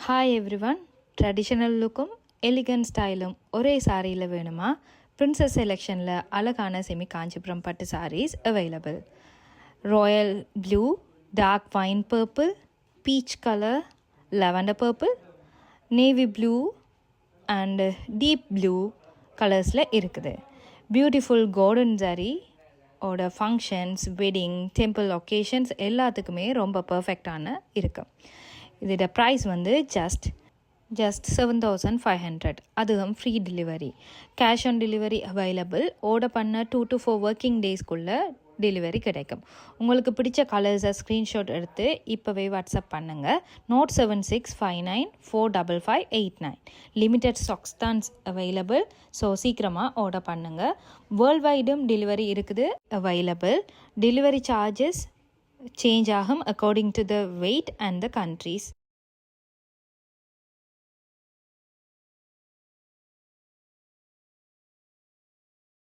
Hi everyone. Traditional லுக்கும் elegant ஸ்டைலும் ஒரே சாரியில் வேணுமா? பிரின்சஸ் செலெக்ஷனில் அழகான செமி காஞ்சிபுரம் பட்டு sarees available. Royal blue, dark wine purple, peach colour, lavender purple, navy blue and deep blue கலர்ஸில் இருக்குது. பியூட்டிஃபுல் கோல்டன் சாரீ ஓட ஃபங்க்ஷன்ஸ், வெட்டிங், டெம்பிள் ஒகேஷன்ஸ் எல்லாத்துக்குமே ரொம்ப பர்ஃபெக்டான இருக்குது. இதோட ப்ரைஸ் வந்து ஜஸ்ட் 7,500. அதுவும் free delivery. Cash on delivery available. Order பண்ண 2 to 4 ஒர்க்கிங் டேஸ்க்குள்ளே டெலிவரி கிடைக்கும். உங்களுக்கு பிடிச்ச கலர்ஸை ஸ்க்ரீன்ஷாட் எடுத்து இப்போவே வாட்ஸ்அப் பண்ணுங்கள். Note 7659455589. லிமிட்டட் ஸ்டாக்ஸ் தான் அவைலபிள். ஸோ சீக்கிரமாக ஆர்டர் பண்ணுங்கள். வேர்ல்ட் வைடும் டெலிவரி இருக்குது அவைலபிள். டெலிவரி சார்ஜஸ் சேஞ்ச் ஆகும் according to the weight and the countries.